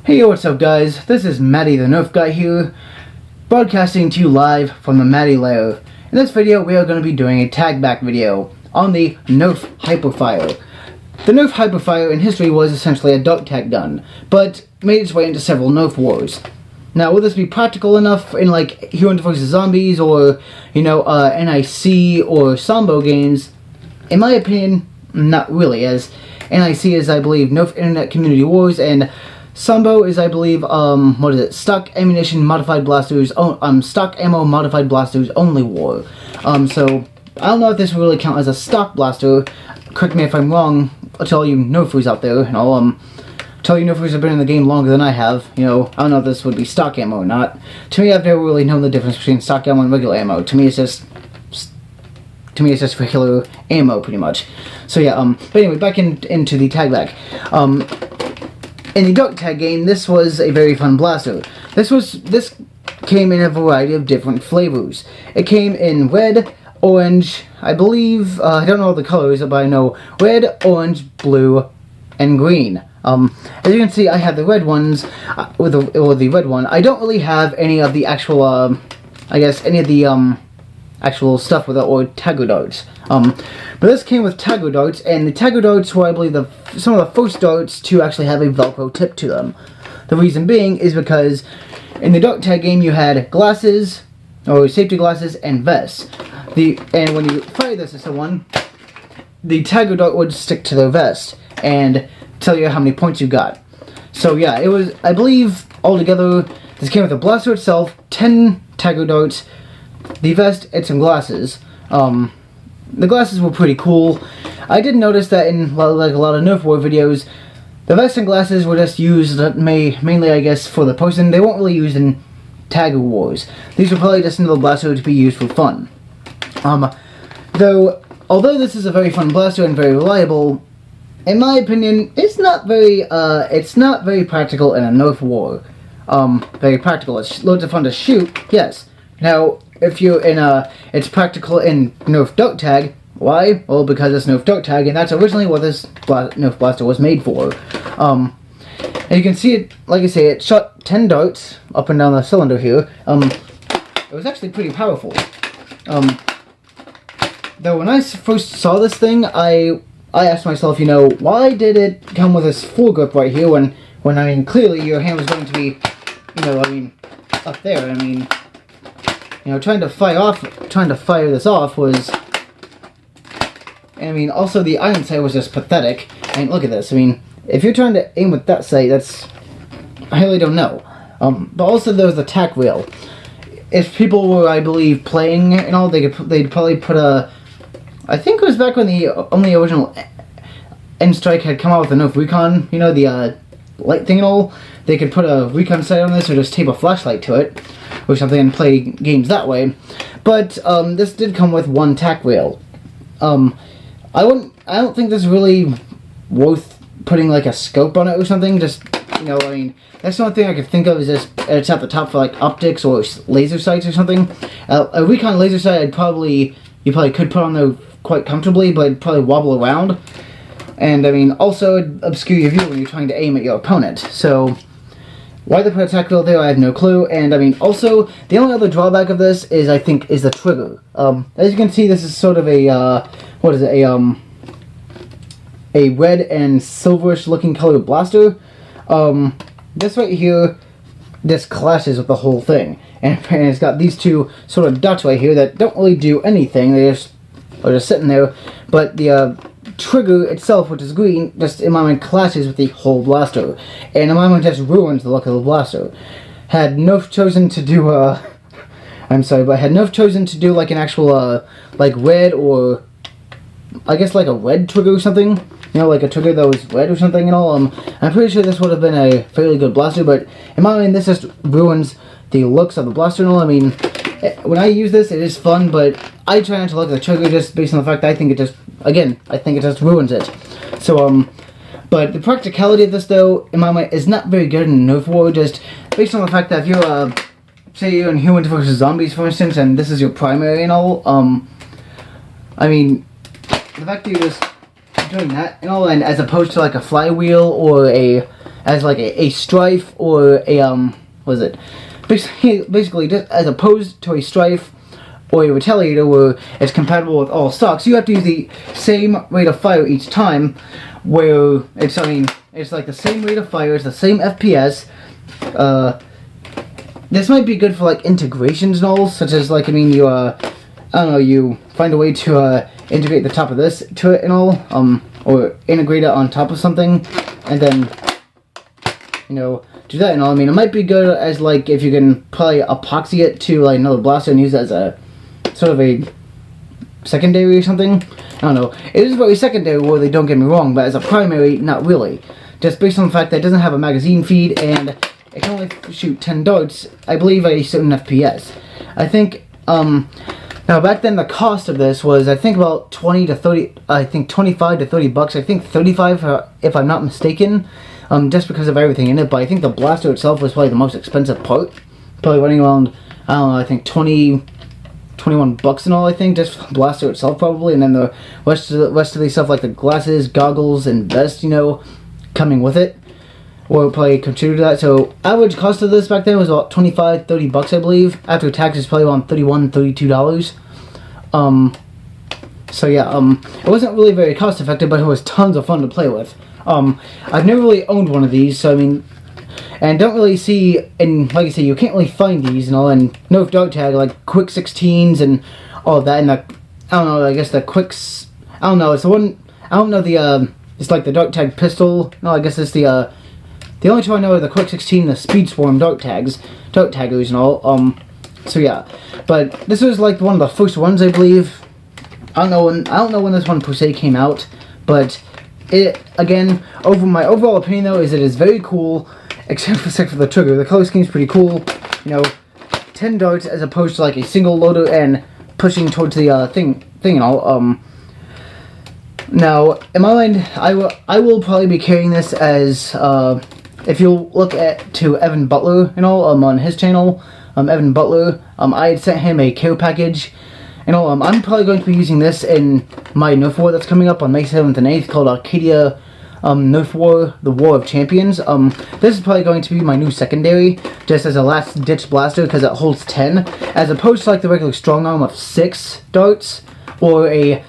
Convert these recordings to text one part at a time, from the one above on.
Hey, what's up guys? This is Matty the Nerf Guy here, broadcasting to you live from the Matty lair. In this video we are going to be doing a tag back video on the NERF Hyperfire. The NERF Hyperfire in history was essentially a dart tag gun, but made its way into several NERF wars. Now, will this be practical enough in like Humans vs. Zombies or, NIC or Sambo games? In my opinion, not really, as NIC is, I believe, NERF Internet Community Wars, and Sambo is, I believe, stock ammunition modified blasters, stock ammo modified blasters only war. So, I don't know if this will really count as a stock blaster. Correct me if I'm wrong, to all you nerfers out there, and I'll, tell you nerfers have been in the game longer than I have, I don't know if this would be stock ammo or not. To me, I've never really known the difference between stock ammo and regular ammo. To me, it's just regular ammo, pretty much. So yeah, but anyway, back into the tag back. In the dart tag game, this was a very fun blaster. This came in a variety of different flavors. It came in red, orange, I believe, I don't know all the colors, but I know red, orange, blue, and green. As you can see, I have the red ones, with the red one. I don't really have any of the actual, actual stuff with it, or tagger darts. But this came with tagger darts, and the tagger darts were, I believe, some of the first darts to actually have a Velcro tip to them. The reason being is because in the dart tag game you had glasses, or safety glasses, and vests. And when you fire this at someone, the tagger dart would stick to their vest and tell you how many points you got. So yeah, it was, I believe, altogether, this came with the blaster itself, 10 tagger darts, the vest, and some glasses. The glasses were pretty cool. I did notice that in like a lot of Nerf War videos, the vest and glasses were just used mainly, I guess, for the person. They weren't really used in tagger wars. These were probably just another blaster to be used for fun. Although this is a very fun blaster and very reliable, in my opinion, it's not very practical in a Nerf war. Very practical. It's loads of fun to shoot, yes. Now, if you're in it's practical in Nerf dart tag. Why? Well, because it's Nerf dart tag, and that's originally what this Nerf blaster was made for. And you can see it, like I say, it shot 10 darts up and down the cylinder here. It was actually pretty powerful. Though when I first saw this thing, I asked myself, why did it come with this foregrip right here when I mean, clearly your hand was going to be, up there. Trying to fire this off was, also the iron sight was just pathetic. Look at this. If you're trying to aim with that sight, I really don't know. But also there was the tack wheel. If people were, I believe, playing and all, they'd probably put I think it was back when the only original N-Strike had come out with the Nerf Recon, the light thing and all. They could put a recon sight on this or just tape a flashlight to it or something and play games that way. But this did come with one tack wheel. I don't think this is really worth putting like a scope on it or something. Just that's the only thing I could think of is just it's at the top for like optics or laser sights or something. A recon laser sight you probably could put on there quite comfortably, but it'd probably wobble around. And also it'd obscure your view when you're trying to aim at your opponent. So why they put a tack wheel there, I have no clue. And also the only other drawback of this is the trigger. As you can see, this is sort of a a red and silverish looking color blaster. This right here, this clashes with the whole thing, and it's got these two sort of dots right here that don't really do anything. They are just sitting there, but the trigger itself, which is green, just in my mind clashes with the whole blaster, and in my mind just ruins the look of the blaster. Had Nerf chosen to do had Nerf chosen to do like an actual like red, or I guess like a red trigger or something, like a trigger that was red or something and all, I'm pretty sure this would have been a fairly good blaster, but in my mind this just ruins the looks of the blaster and all. When I use this, it is fun, but I try not to look at the trigger just based on the fact that I think it just ruins it. So, but the practicality of this, though, in my mind, is not very good in Nerf War, just based on the fact that if you're, say you're in Humans vs. Zombies, for instance, and this is your primary and all, the fact that you're just doing that and all, and as opposed to like a flywheel or a as like a strife or a what is it? Basically, just as opposed to a strife or a retaliator where it's compatible with all stocks, you have to use the same rate of fire each time. Where it's, I mean, it's like the same rate of fire, it's the same FPS. This might be good for like integrations and all, such as like, I mean, you I don't know, you find a way to integrate the top of this to it and all, or integrate it on top of something, and then, you know, do that and all. I mean, it might be good as like if you can probably epoxy it to like another blaster and use it as a sort of a secondary or something. I don't know. It is very secondary, really, don't get me wrong, but as a primary, not really. Just based on the fact that it doesn't have a magazine feed and it can only shoot 10 darts, I believe, at a certain FPS. I think, now back then the cost of this was, I think, about 20 to 30, I think 25 to 30 bucks. I think 35 if I'm not mistaken, just because of everything in it. But I think the blaster itself was probably the most expensive part. Probably running around, I don't know, I think 21 bucks and all, I think, just for the blaster itself probably, and then the rest of the stuff like the glasses, goggles, and vest, you know, coming with it, will probably contribute to that. So average cost of this back then was about 25-30 bucks, I believe. After taxes, probably around $31-32. So yeah, it wasn't really very cost effective, but it was tons of fun to play with. I've never really owned one of these, so I mean, and don't really see, and like I say, you can't really find these and all, and NERF dart tag, like quick 16s and all of that, and the, I don't know, I guess the quicks, I don't know, it's the one, I don't know the, it's like the dart tag pistol, no, I guess it's the only two I know are the quick 16, the speed swarm dart taggers and all, so yeah, but this was like one of the first ones, I believe. I don't know when this one per se came out, but it, again, my overall opinion though is it is very cool, except for the trigger. The color scheme is pretty cool, you know, 10 darts as opposed to like a single loader and pushing towards the thing and all. Now, in my mind, I will probably be carrying this as, if you look to Evan Butler and all, on his channel, Evan Butler, I had sent him a care package. And all, I'm probably going to be using this in my NERF War that's coming up on May 7th and 8th called Arcadia NERF War, the War of Champions. This is probably going to be my new secondary, just as a last-ditch blaster, because it holds 10, as opposed to like the regular strong arm of 6 darts, or a,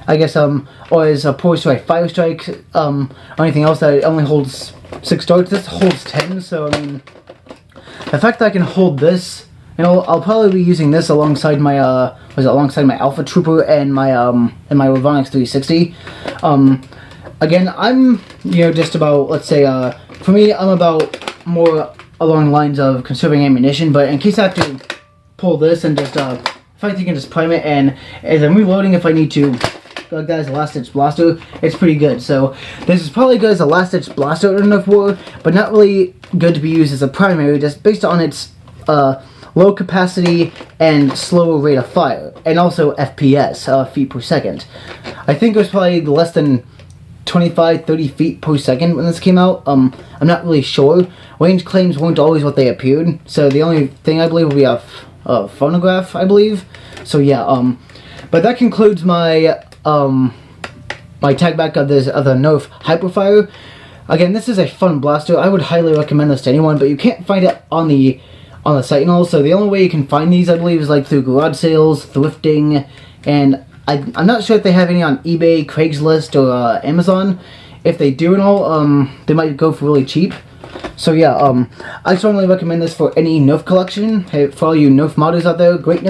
I guess, or as opposed to a fire strike, or anything else that only holds 6 darts. This holds 10, so I mean, the fact that I can hold this, you know, I'll probably be using this alongside my, alongside my Alpha Trooper and my Ravonix 360. Again, I'm, you know, just about, let's say, for me, I'm about more along the lines of conserving ammunition, but in case I have to pull this and just, if I can just prime it, and as I'm reloading, if I need to, like that as a last-ditch blaster, it's pretty good. So, this is probably good as a last-ditch blaster in NERF War, but not really good to be used as a primary, just based on its, low capacity and slower rate of fire, and also FPS, feet per second. I think it was probably less than 25-30 feet per second when this came out. I'm not really sure. Range claims weren't always what they appeared, so the only thing I believe will be a phonograph, I believe. So yeah, but that concludes my my tag back of the NERF Hyperfire. Again, this is a fun blaster. I would highly recommend this to anyone, but you can't find it on the site and all, so the only way you can find these, I believe, is like through garage sales, thrifting, and I'm not sure if they have any on eBay, Craigslist, or Amazon. If they do and all, they might go for really cheap. So yeah, I strongly recommend this for any NERF collection. Hey, for all you NERF modders out there, great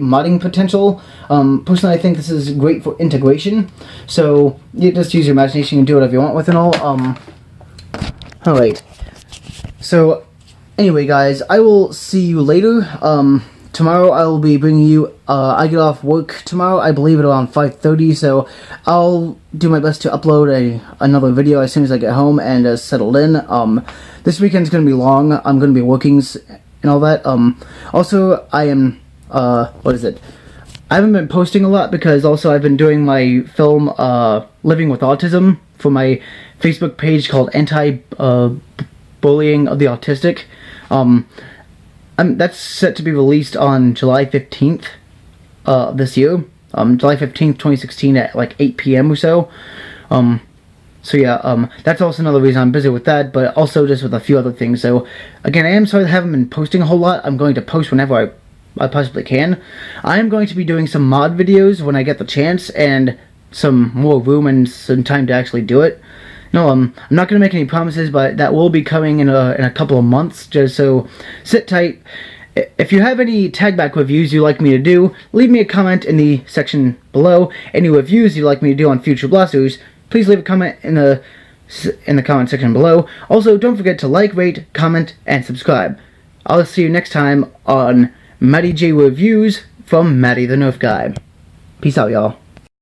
modding potential. Personally, I think this is great for integration. So you just use your imagination and do whatever you want with it all. Alright. So anyway, guys, I will see you later. Tomorrow I will be bringing you, I get off work tomorrow, I believe at around 5:30, so I'll do my best to upload another video as soon as I get home and settled in. This weekend's going to be long. I'm going to be working and all that. Also, I am, what is it? I haven't been posting a lot because also I've been doing my film, Living with Autism, for my Facebook page called Anti-Bullying of the Autistic. That's set to be released on July 15th this year. July 15th, 2016 at like 8 p.m. or so. So yeah, that's also another reason I'm busy with that, but also just with a few other things. So again, I am sorry that I haven't been posting a whole lot. I'm going to post whenever I possibly can. I am going to be doing some mod videos when I get the chance and some more room and some time to actually do it. No, I'm not going to make any promises, but that will be coming in a couple of months, just so sit tight. If you have any tag-back reviews you'd like me to do, leave me a comment in the section below. Any reviews you'd like me to do on future blasters, please leave a comment in the comment section below. Also, don't forget to like, rate, comment, and subscribe. I'll see you next time on Matty J Reviews from Matty the Nerf Guy. Peace out, y'all.